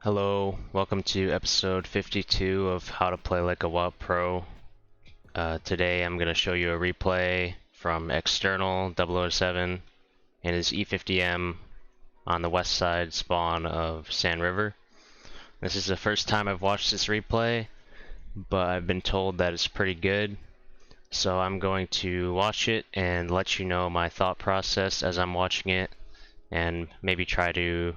Hello, welcome to episode 52 of How to Play Like a WoW Pro. Today I'm going to show you a replay from External007 and his E50m on the west side spawn of Sand River. This is the first time I've watched this replay, but I've been told that it's pretty good. So I'm going to watch it and let you know my thought process as I'm watching it, and maybe try to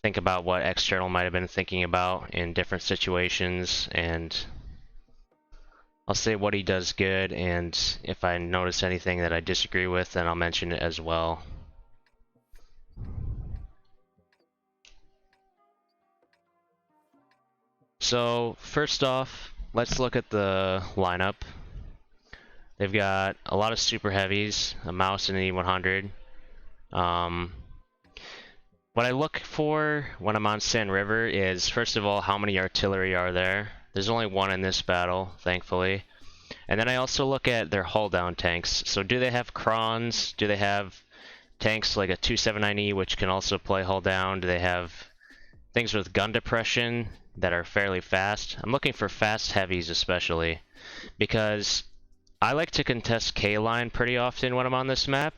think about what External might have been thinking about in different situations, and I'll say what he does good, and if I notice anything that I disagree with, then I'll mention it as well. So first off, let's look at the lineup. They've got a lot of super heavies, a mouse and an E100. What I look for when I'm on Sand River is, first of all, how many artillery are there. There's only one in this battle, thankfully. And then I also look at their hull down tanks. So do they have crons? Do they have tanks like a 279E, which can also play hull down? Do they have things with gun depression that are fairly fast? I'm looking for fast heavies especially, because I like to contest K-line pretty often when I'm on this map,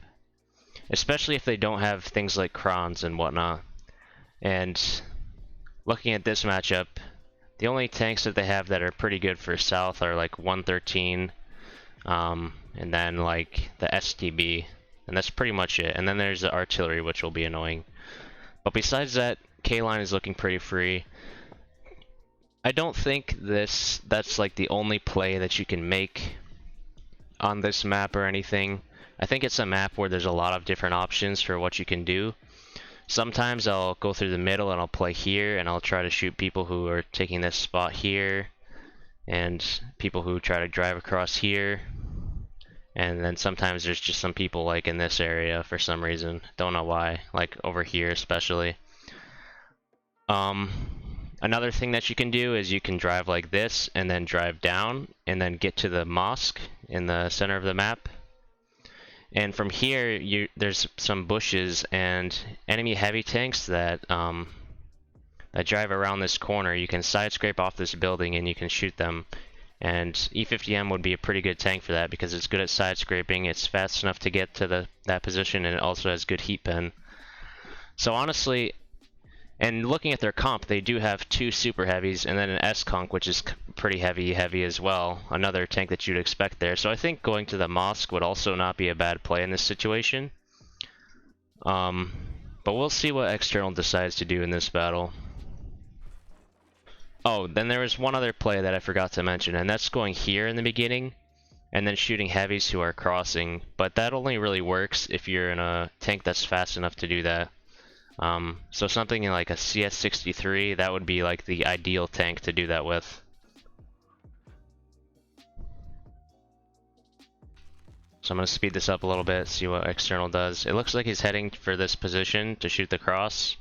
especially if they don't have things like crons and whatnot. And looking at this matchup, the only tanks that they have that are pretty good for south are like 113, and then like the STB, and that's pretty much it. And then there's the artillery, which will be annoying. But besides that, K-line is looking pretty free. I don't think that's like the only play that you can make on this map or anything. I think it's a map where there's a lot of different options for what you can do. Sometimes I'll go through the middle and I'll play here, and I'll try to shoot people who are taking this spot here, and people who try to drive across here. And then sometimes there's just some people like in this area for some reason. Don't know why, like over here especially. Another thing that you can do is you can drive like this and then drive down and then get to the mosque in the center of the map. And from here, there's some bushes and enemy heavy tanks that that drive around this corner. You can side scrape off this building and you can shoot them. And E50m would be a pretty good tank for that because it's good at side scraping. It's fast enough to get to that position, and it also has good heat pen. So honestly, and looking at their comp, they do have two super heavies and then an S-conk, which is pretty heavy as well. Another tank that you'd expect there. So I think going to the mosque would also not be a bad play in this situation. But we'll see what External decides to do in this battle. Oh, then there was one other play that I forgot to mention, and that's going here in the beginning and then shooting heavies who are crossing. But that only really works if you're in a tank that's fast enough to do that. So something like a CS63, that would be like the ideal tank to do that with. So I'm going to speed this up a little bit, see what External does. It looks like he's heading for this position to shoot the cross.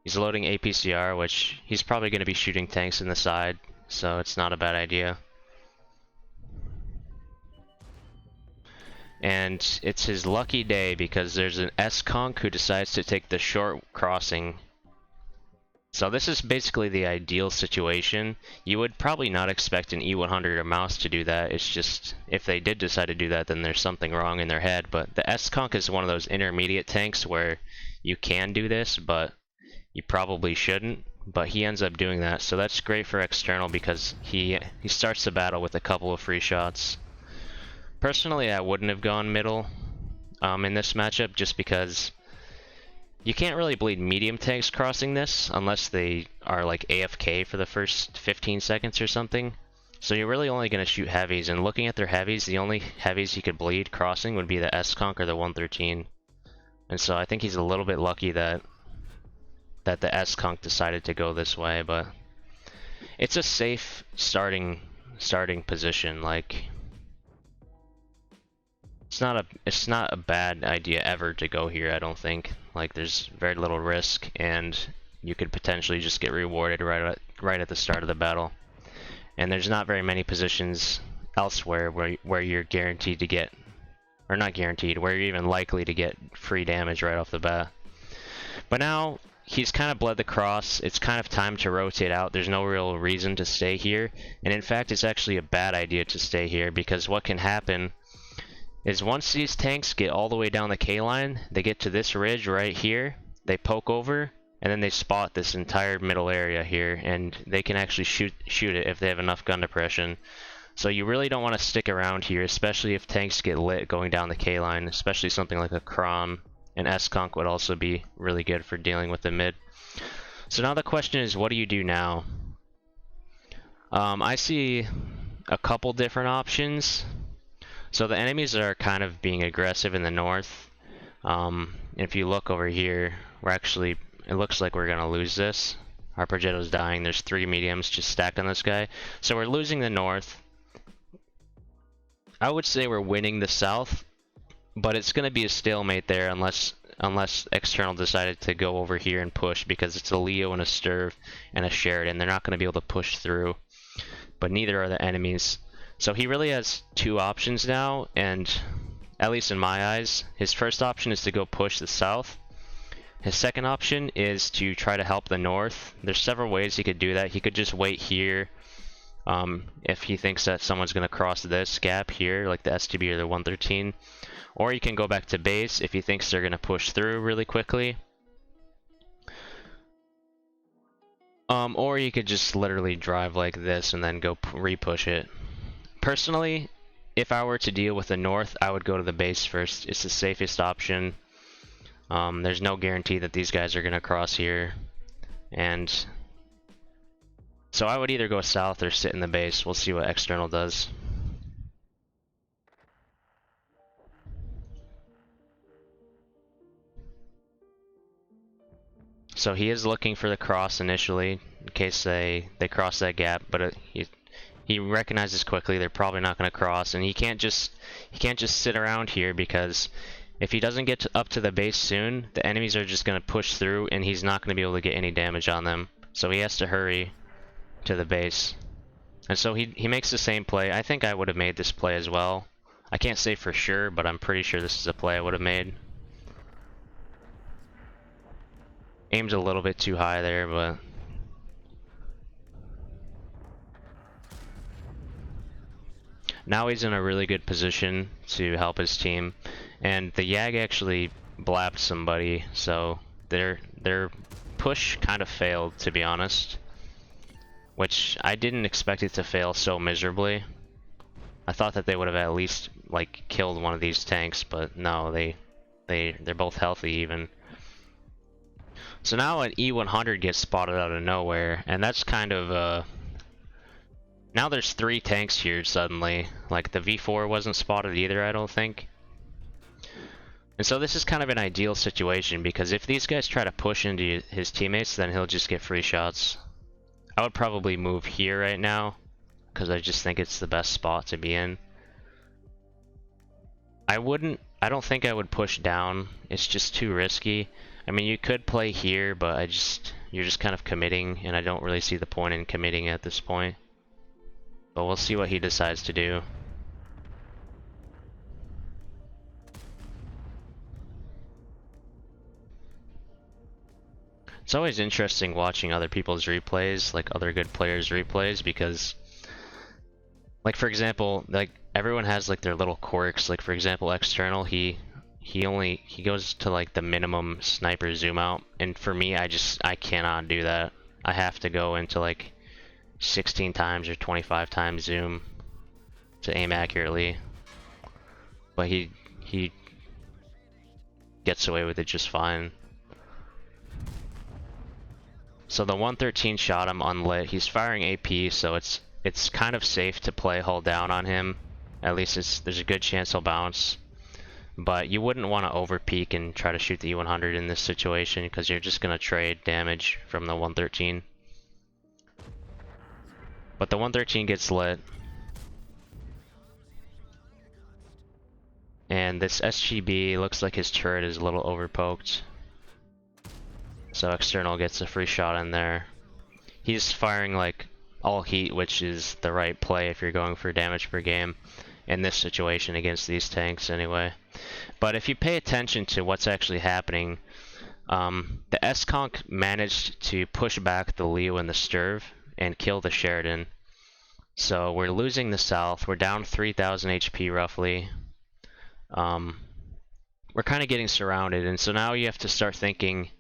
He's loading APCR, which he's probably going to be shooting tanks in the side, so it's not a bad idea. And it's his lucky day because there's an S-conk who decides to take the short crossing. So this is basically the ideal situation. You would probably not expect an E100 or mouse to do that. It's just, if they did decide to do that, then there's something wrong in their head. But the S-conk is one of those intermediate tanks where you can do this, but you probably shouldn't. But he ends up doing that, so that's great for External because he starts the battle with a couple of free shots. Personally, I wouldn't have gone middle in this matchup just because you can't really bleed medium tanks crossing this unless they are like AFK for the first 15 seconds or something. So you're really only going to shoot heavies, and looking at their heavies, the only heavies you could bleed crossing would be the S-conk or the 113. And so I think he's a little bit lucky that the S-conk decided to go this way, but it's a safe starting position. Like, it's not a bad idea ever to go here, I don't think. Like, there's very little risk, and you could potentially just get rewarded right at the start of the battle. And there's not very many positions elsewhere where you're guaranteed to get, or not guaranteed, where you're even likely to get free damage right off the bat. But now he's kind of bled the cross. It's kind of time to rotate out. There's no real reason to stay here. And in fact, it's actually a bad idea to stay here, because what can happen is once these tanks get all the way down the K line, they get to this ridge right here, they poke over, and then they spot this entire middle area here, and they can actually shoot it if they have enough gun depression. So you really don't want to stick around here, especially if tanks get lit going down the K line, especially something like a Kron. And S-Conk would also be really good for dealing with the mid. So now the question is, what do you do now? I see a couple different options. So the enemies are kind of being aggressive in the north. If you look over here, it looks like we're gonna lose this. Our Progetto's dying. There's 3 mediums just stacked on this guy. So we're losing the north. I would say we're winning the south, but it's gonna be a stalemate there unless External decided to go over here and push, because it's a Leo and a Sturv and a Sheridan. They're not gonna be able to push through, but neither are the enemies. So he really has 2 options now, and at least in my eyes, his first option is to go push the south. His second option is to try to help the north. There's several ways he could do that. He could just wait here if he thinks that someone's going to cross this gap here, like the STB or the 113. Or he can go back to base if he thinks they're going to push through really quickly. Or you could just literally drive like this and then go re-push it. Personally, if I were to deal with the north, I would go to the base first. It's the safest option. There's no guarantee that these guys are going to cross here. And so I would either go south or sit in the base. We'll see what External does. So he is looking for the cross initially, in case they cross that gap, but he recognizes quickly they're probably not going to cross, and he can't just sit around here, because if he doesn't get up to the base soon, the enemies are just going to push through, and he's not going to be able to get any damage on them. So he has to hurry to the base. And so he makes the same play. I think I would have made this play as well. I can't say for sure, but I'm pretty sure this is a play I would have made. Aimed a little bit too high there, but now he's in a really good position to help his team. And the Yag actually blapped somebody, so their push kind of failed, to be honest. Which I didn't expect it to fail so miserably. I thought that they would have at least like killed one of these tanks, but no, they're both healthy even. So now an E100 gets spotted out of nowhere, and that's kind of now there's 3 tanks here suddenly. Like the V4 wasn't spotted either, I don't think. And so this is kind of an ideal situation, because if these guys try to push into his teammates, then he'll just get free shots. I would probably move here right now, because I just think it's the best spot to be in. I don't think I would push down. It's just too risky. I mean, you could play here, but you're just kind of committing, and I don't really see the point in committing at this point. But we'll see what he decides to do. It's always interesting watching other people's replays, like other good players' replays, because, like, for example, like everyone has like their little quirks. Like, for example, External, he goes to like the minimum sniper zoom out, and for me, I cannot do that. I have to go into like 16 times or 25 times zoom to aim accurately. But he gets away with it just fine. So the 113 shot him unlit. He's firing AP, so it's kind of safe to play hull down on him. At least there's a good chance he'll bounce. But you wouldn't want to over peek and try to shoot the E100 in this situation, because you're just going to trade damage from the 113. But the 113 gets lit. And this SGB looks like his turret is a little overpoked. So External gets a free shot in there. He's firing like all heat, which is the right play if you're going for damage per game in this situation against these tanks anyway. But if you pay attention to what's actually happening, The S-Conk managed to push back the Leo and the Sturv and kill the Sheridan. So we're losing the south. We're down 3,000 HP roughly. We're kind of getting surrounded, and so now you have to start thinking,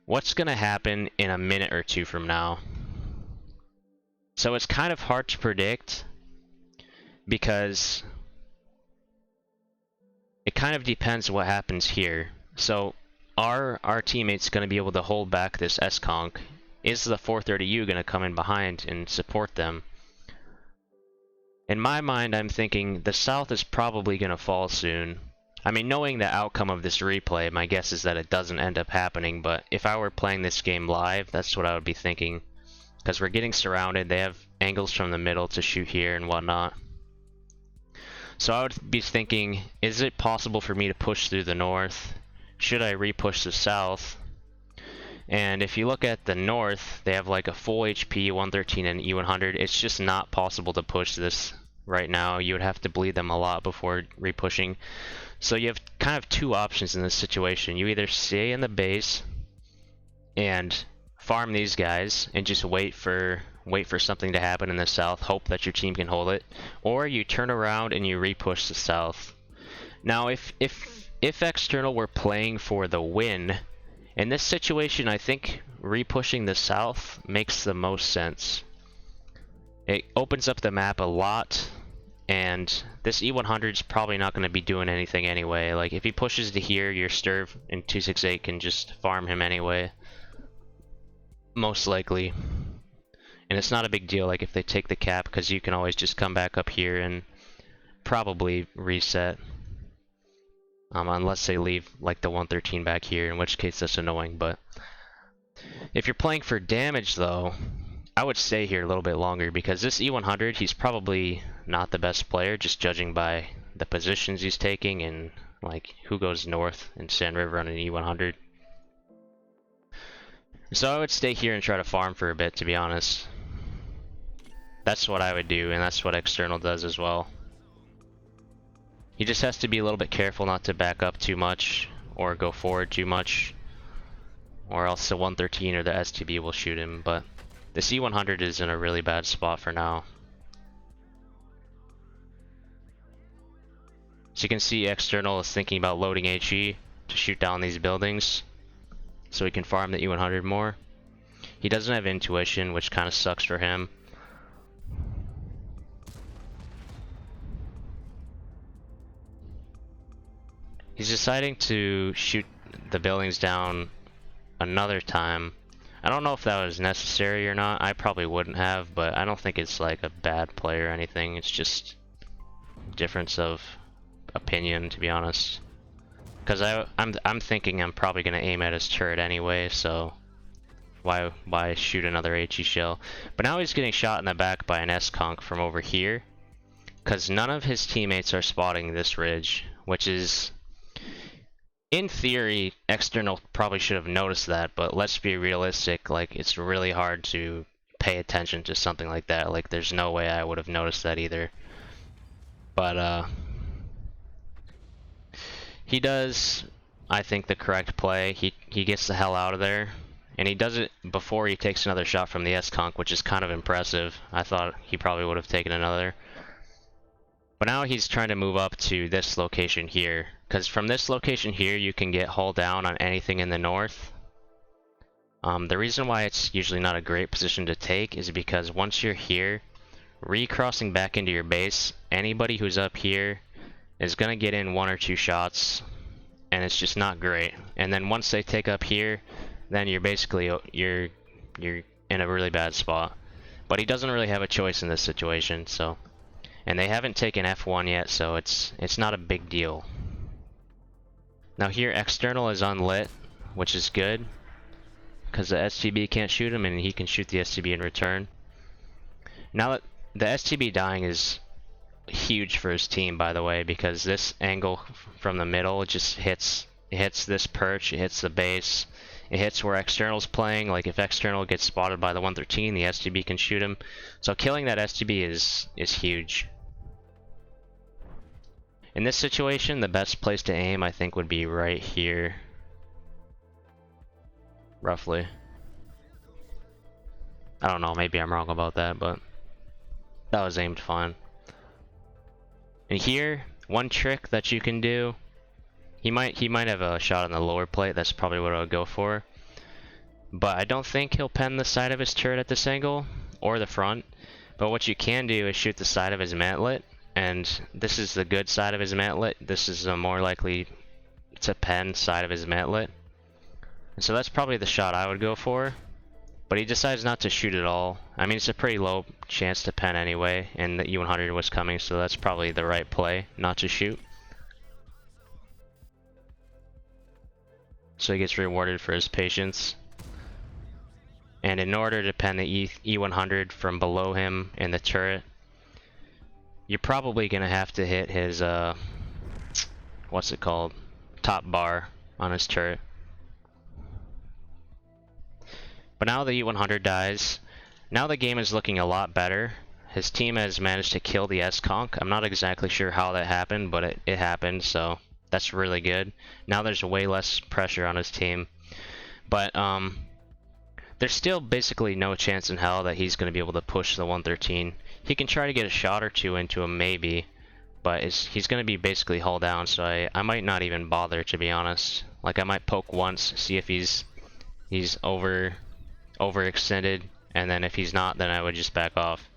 what's going to happen in a minute or two from now? So it's kind of hard to predict because it kind of depends what happens here. So are our teammates going to be able to hold back this S-Conk? Is the 430U going to come in behind and support them? In my mind, I'm thinking the south is probably going to fall soon. I mean, knowing the outcome of this replay, my guess is that it doesn't end up happening, but if I were playing this game live, that's what I would be thinking. Because we're getting surrounded, they have angles from the middle to shoot here and whatnot. So I would be thinking, is it possible for me to push through the north? Should I re-push the south? And if you look at the north, they have like a full HP 113 and E100. It's just not possible to push this right now. You would have to bleed them a lot before re-pushing. So you have kind of two options in this situation. You either stay in the base and farm these guys and just wait for something to happen in the south, hope that your team can hold it, or you turn around and you re-push the south. Now if External were playing for the win, in this situation I think re-pushing the south makes the most sense. It opens up the map a lot, and this E100 is probably not going to be doing anything anyway. Like if he pushes to here, your Sturv and 268 can just farm him anyway. Most likely. And it's not a big deal like if they take the cap, because you can always just come back up here and probably reset. Unless they leave like the 113 back here, in which case that's annoying. But if you're playing for damage though, I would stay here a little bit longer, because this E100, he's probably not the best player, just judging by the positions he's taking and like who goes north in Sand River on an E100. So I would stay here and try to farm for a bit, to be honest. That's what I would do, and that's what External does as well. He just has to be a little bit careful not to back up too much or go forward too much, or else the 113 or the STB will shoot him. But the C100 is in a really bad spot for now. So you can see External is thinking about loading HE to shoot down these buildings so he can farm the E100 more. He doesn't have intuition, which kind of sucks for him. He's deciding to shoot the buildings down another time. I don't know if that was necessary or not. I probably wouldn't have, but I don't think it's like a bad play or anything. It's just difference of opinion, to be honest. Because I'm thinking I'm probably gonna aim at his turret anyway, so why shoot another HE shell? But now he's getting shot in the back by an S-Conk from over here, because none of his teammates are spotting this ridge, which is, in theory, External probably should have noticed that, but let's be realistic, like it's really hard to pay attention to something like that. Like there's no way I would have noticed that either. But he does, I think, the correct play. He gets the hell out of there, and he does it before he takes another shot from the S-Conk, which is kind of impressive. I thought he probably would have taken another. But now he's trying to move up to this location here, because from this location here you can get hull down on anything in the north. The reason why it's usually not a great position to take is because once you're here, recrossing back into your base, anybody who's up here is gonna get in one or two shots, and it's just not great. And then once they take up here, then you're basically you're in a really bad spot. But he doesn't really have a choice in this situation, so. And they haven't taken F1 yet, so it's not a big deal. Now here External is unlit, which is good, because the STB can't shoot him and he can shoot the STB in return. Now that the STB dying is huge for his team, by the way, because this angle from the middle just hits this perch, it hits the base, it hits where External's playing. Like if External gets spotted by the 113, the STB can shoot him. So killing that STB is huge. In this situation, the best place to aim, I think, would be right here. roughly. I don't know, maybe I'm wrong about that, but that was aimed fine. And here, one trick that you can do, he might have a shot on the lower plate, that's probably what I would go for. But I don't think he'll pen the side of his turret at this angle, or the front. But what you can do is shoot the side of his mantlet, and this is the good side of his mantlet. This is a more likely to pen side of his mantlet. And so that's probably the shot I would go for. But he decides not to shoot at all. I mean, it's a pretty low chance to pen anyway, and the E100 was coming, so that's probably the right play, not to shoot. So he gets rewarded for his patience. And in order to pen the E100 from below him in the turret, you're probably going to have to hit his, what's it called? Top bar on his turret. But now the E100 dies. Now the game is looking a lot better. His team has managed to kill the S-Conk. I'm not exactly sure how that happened, but it happened, so that's really good. Now there's way less pressure on his team. But there's still basically no chance in hell that he's going to be able to push the 113. He can try to get a shot or two into him maybe, but he's going to be basically hull down, so I might not even bother, to be honest. Like, I might poke once, see if he's overextended, and then if he's not, then I would just back off.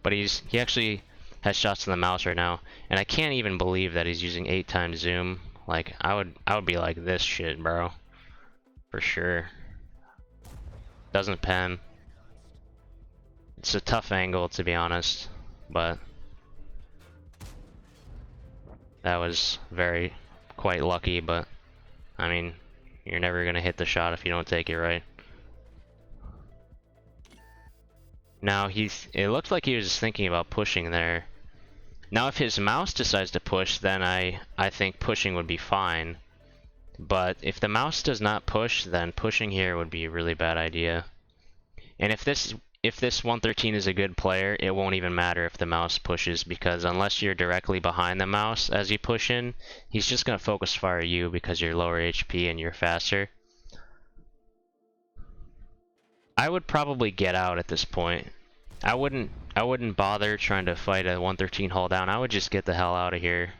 But he actually has shots in the mouse right now, and I can't even believe that he's using 8x zoom. Like, I would be like, this shit, bro, for sure. Doesn't pen. It's a tough angle, to be honest, but that was quite lucky. But I mean, you're never gonna hit the shot if you don't take it right. Now it looked like he was thinking about pushing there. Now if his mouse decides to push, then I think pushing would be fine. But if the mouse does not push, then pushing here would be a really bad idea. And if this 113 is a good player, it won't even matter if the mouse pushes, because unless you're directly behind the mouse as you push in, he's just gonna focus fire you because you're lower HP and you're faster. I would probably get out at this point. I wouldn't bother trying to fight a 113 hull down. I would just get the hell out of here.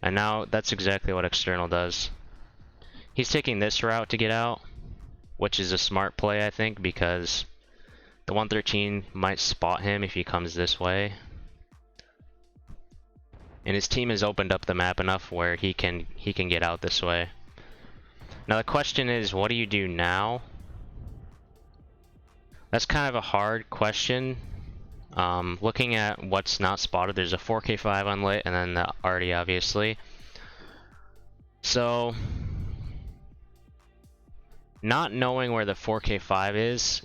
And now that's exactly what External does. He's taking this route to get out, which is a smart play, I think, because the 113 might spot him if he comes this way. And his team has opened up the map enough where he can get out this way. Now the question is, what do you do now? That's kind of a hard question. Looking at what's not spotted, there's a 4K5 unlit, and then the arty, obviously. So, not knowing where the 4K5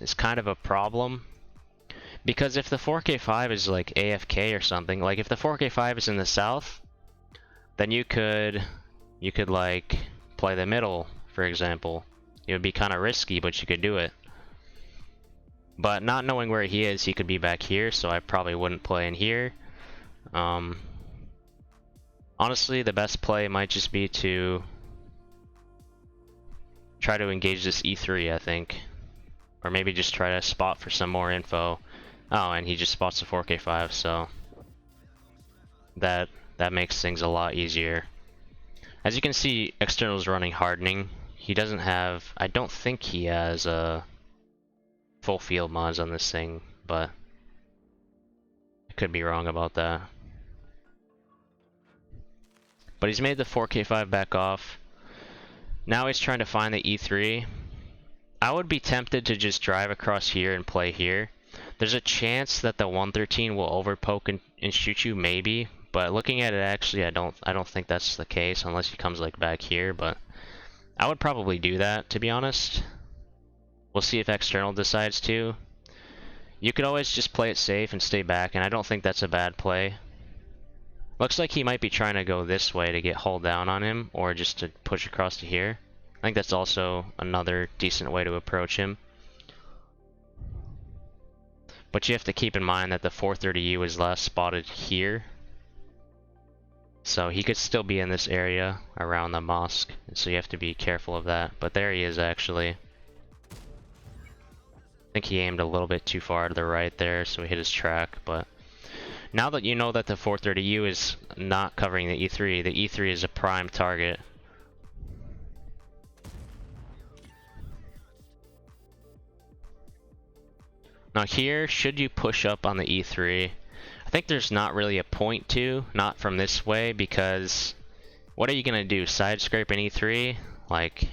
is kind of a problem. Because if the 4K5 is like AFK or something, like if the 4K5 is in the south, then you could like play the middle, for example. It would be kind of risky, but you could do it. But not knowing where he is, he could be back here, so I probably wouldn't play in here. Honestly, the best play might just be to try to engage this E3, I think. Or maybe just try to spot for some more info. Oh, and he just spots the 4K5, so that makes things a lot easier. As you can see, External's running hardening. He doesn't have, I don't think he has full field mods on this thing, but I could be wrong about that. But he's made the 4K5 back off. Now he's trying to find the E3. I would be tempted to just drive across here and play here. There's a chance that the 113 will overpoke and shoot you, maybe. But looking at it, actually, I don't think that's the case unless he comes like back here. But I would probably do that, to be honest. We'll see if External decides to. You could always just play it safe and stay back, and I don't think that's a bad play. Looks like he might be trying to go this way to get hull down on him, or just to push across to here. I think that's also another decent way to approach him. But you have to keep in mind that the 430U is last spotted here. So he could still be in this area around the mosque, so you have to be careful of that. But there he is, actually. think he aimed a little bit too far to the right there, so he hit his track, but now that you know that the 430U is not covering the E3 is a prime target. Now here, should you push up on the E3? I think there's not really a point to, not from this way, because what are you gonna do, side scrape an E3? Like,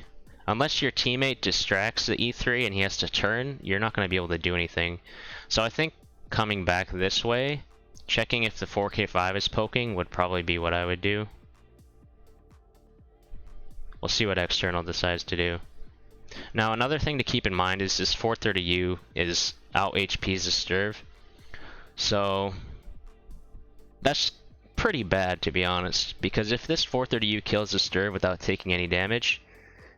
unless your teammate distracts the E3 and he has to turn, you're not gonna be able to do anything. So I think coming back this way, checking if the 4K5 is poking would probably be what I would do. We'll see what External decides to do. Now another thing to keep in mind is this 430U is out HP's the Sturv. So that's pretty bad, to be honest, because if this 430U kills the Sturv without taking any damage,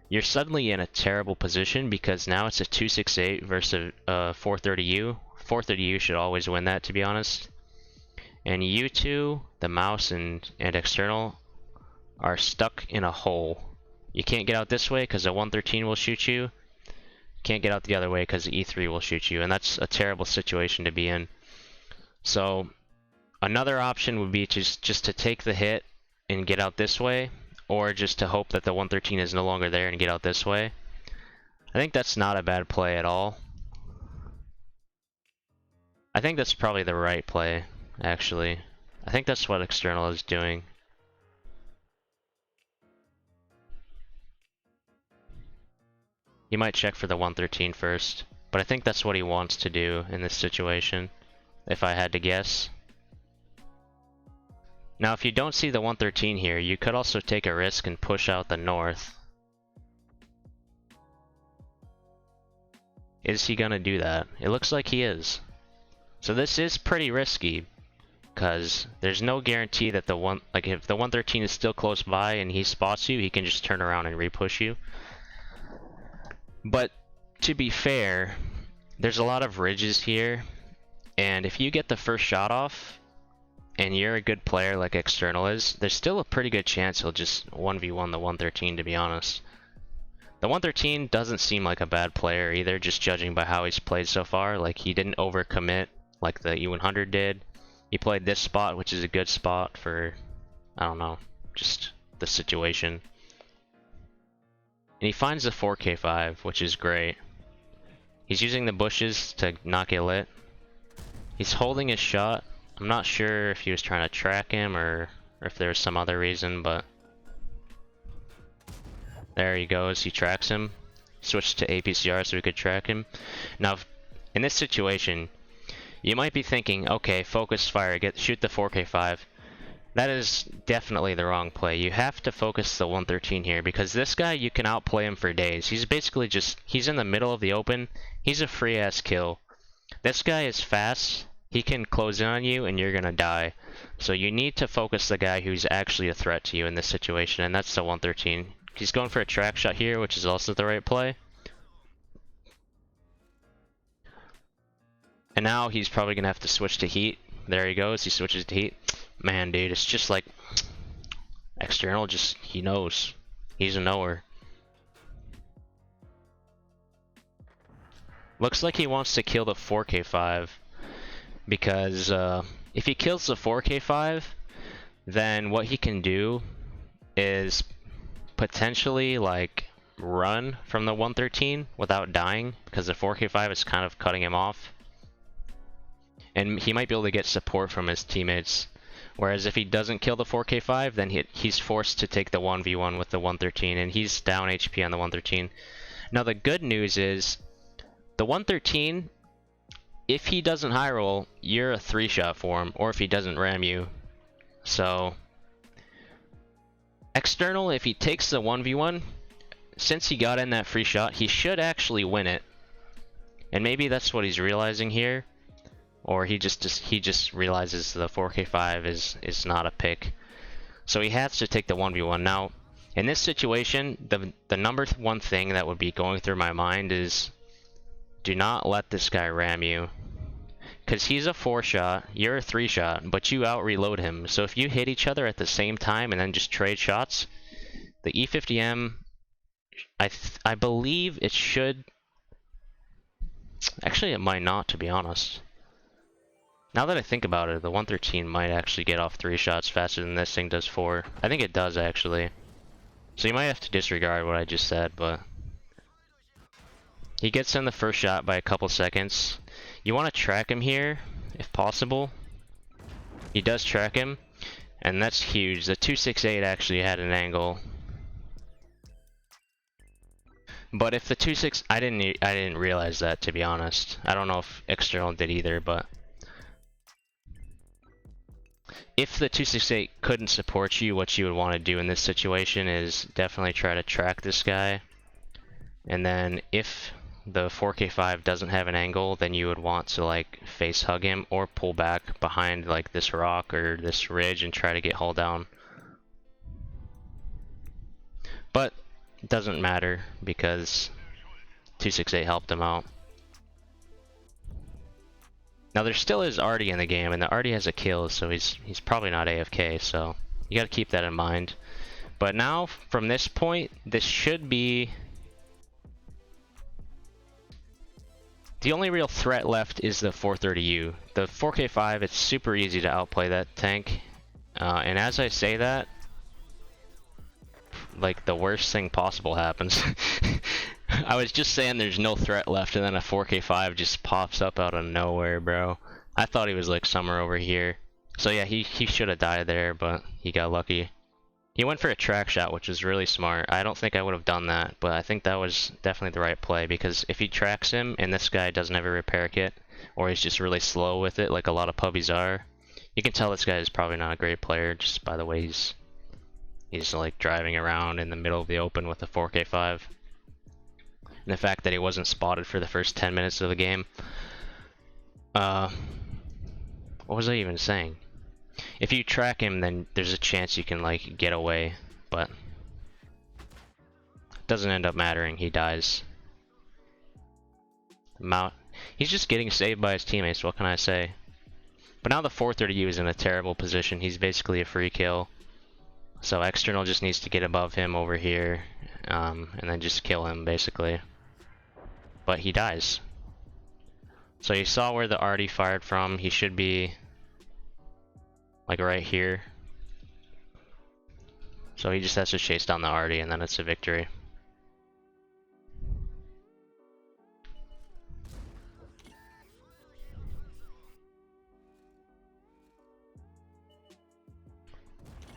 you're suddenly in a terrible position because now it's a 268 versus a 430U. 430U should always win that, to be honest. And you two, the mouse and External, are stuck in a hole. You can't get out this way because the 113 will shoot you. Can't get out the other way because the E3 will shoot you, and that's a terrible situation to be in. So another option would be just to take the hit and get out this way, or just to hope that the 113 is no longer there and get out this way. I think that's not a bad play at all. I think that's probably the right play, actually. I think that's what External is doing. He might check for the 113 first, but I think that's what he wants to do in this situation, if I had to guess. Now if you don't see the 113 here, you could also take a risk and push out the north. Is he gonna do that? It looks like he is. So this is pretty risky, because there's no guarantee that if the 113 is still close by and he spots you, he can just turn around and repush you. But to be fair, there's a lot of ridges here, and if you get the first shot off and you're a good player like External is, there's still a pretty good chance he'll just 1v1 the 113, to be honest. The 113 doesn't seem like a bad player either, just judging by how he's played so far. Like, he didn't overcommit like the E100 did. He played this spot, which is a good spot for, I don't know, just the situation. And he finds the 4K5, which is great. He's using the bushes to not get lit. He's holding his shot. I'm not sure if he was trying to track him or if there was some other reason, but there he goes. He tracks him. Switched to APCR so we could track him. Now, in this situation, you might be thinking, okay, focus fire, shoot the 4K5. That is definitely the wrong play. You have to focus the 113 here, because this guy, you can outplay him for days. He's basically he's in the middle of the open. He's a free ass kill. This guy is fast. He can close in on you and you're gonna die. So you need to focus the guy who's actually a threat to you in this situation, and that's the 113. He's going for a track shot here, which is also the right play. And now he's probably gonna have to switch to heat. There he goes, he switches to heat. Man, dude, it's just like External, he knows. He's a knower. Looks like he wants to kill the 4K5, because if he kills the 4K5, then what he can do is potentially like run from the 113 without dying, because the 4K5 is kind of cutting him off. And he might be able to get support from his teammates. Whereas if he doesn't kill the 4K5, then he's forced to take the 1v1 with the 113, and he's down HP on the 113. Now the good news is, the 113, if he doesn't high roll, you're a 3-shot for him, or if he doesn't ram you. So, External, if he takes the 1v1, since he got in that free shot, he should actually win it. And maybe that's what he's realizing here. Or he just realizes the 4K5 is not a pick. So he has to take the 1v1. Now, in this situation, the number one thing that would be going through my mind is, do not let this guy ram you. Because he's a 4-shot, you're a 3-shot, but you out-reload him. So if you hit each other at the same time and then just trade shots, the E50m, I believe it should... Actually, it might not, to be honest. Now that I think about it, the 113 might actually get off 3 shots faster than this thing does 4. I think it does, actually. So you might have to disregard what I just said, but... He gets in the first shot by a couple seconds. You want to track him here, if possible. He does track him, and that's huge. The 268 actually had an angle. But if the 26, I didn't realize that, to be honest. I don't know if External did either, but if the 268 couldn't support you, what you would want to do in this situation is definitely try to track this guy. And then if the 4K5 doesn't have an angle, then you would want to like face hug him or pull back behind like this rock or this ridge and try to get hull down. But it doesn't matter because 268 helped him out. Now there still is Artie in the game, and the Artie has a kill, so he's probably not AFK, so you gotta keep that in mind. But now, from this point, this should be... The only real threat left is the 430U. The 4K5, it's super easy to outplay that tank. And as I say that, like the worst thing possible happens. I was just saying there's no threat left, and then a 4K5 just pops up out of nowhere, bro. I thought he was like somewhere over here. So yeah, he should have died there, but he got lucky. He went for a track shot, which was really smart. I don't think I would have done that, but I think that was definitely the right play, because if he tracks him and this guy doesn't have a repair kit, or he's just really slow with it, like a lot of pubbies are, you can tell this guy is probably not a great player just by the way he's like driving around in the middle of the open with a 4K5. And the fact that he wasn't spotted for the first 10 minutes of the game. What was I even saying? If you track him, then there's a chance you can like get away, but it doesn't end up mattering. He dies. He's just getting saved by his teammates. What can I say? But now the 430U is in a terrible position. He's basically a free kill. So External just needs to get above him over here, and then just kill him basically. But he dies. So you saw where the Artie fired from. He should be like right here. So he just has to chase down the Artie, and then it's a victory.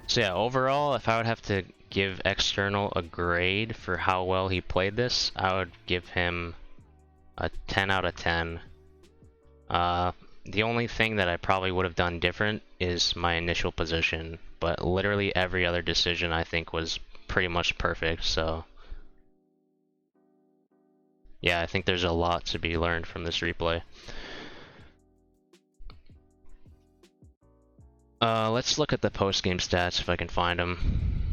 So yeah, overall, if I would have to give External a grade for how well he played this, I would give him a 10 out of 10. The only thing that I probably would have done different is my initial position, but literally every other decision I think was pretty much perfect, so yeah, I think there's a lot to be learned from this replay. Let's look at the post-game stats if I can find them.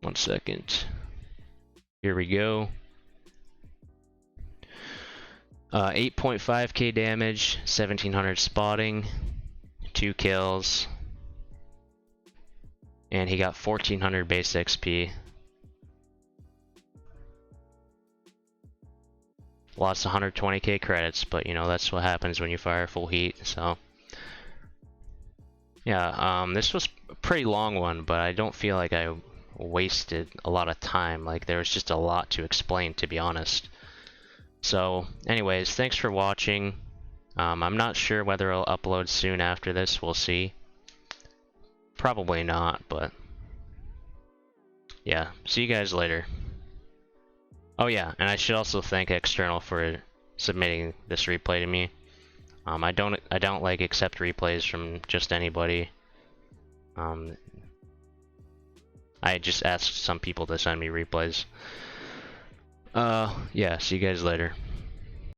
1 second. Here we go. 8.5k damage, 1700 spotting, 2 kills, and he got 1400 base XP. Lost 120k credits, but you know, that's what happens when you fire full heat, so. Yeah, this was a pretty long one, but I don't feel like I wasted a lot of time. Like, there was just a lot to explain, to be honest. So, anyways, thanks for watching. I'm not sure whether I'll upload soon after this, we'll see. Probably not, but yeah, see you guys later. Oh yeah, and I should also thank External for submitting this replay to me. I don't like accept replays from just anybody. I just asked some people to send me replays. Yeah, see you guys later.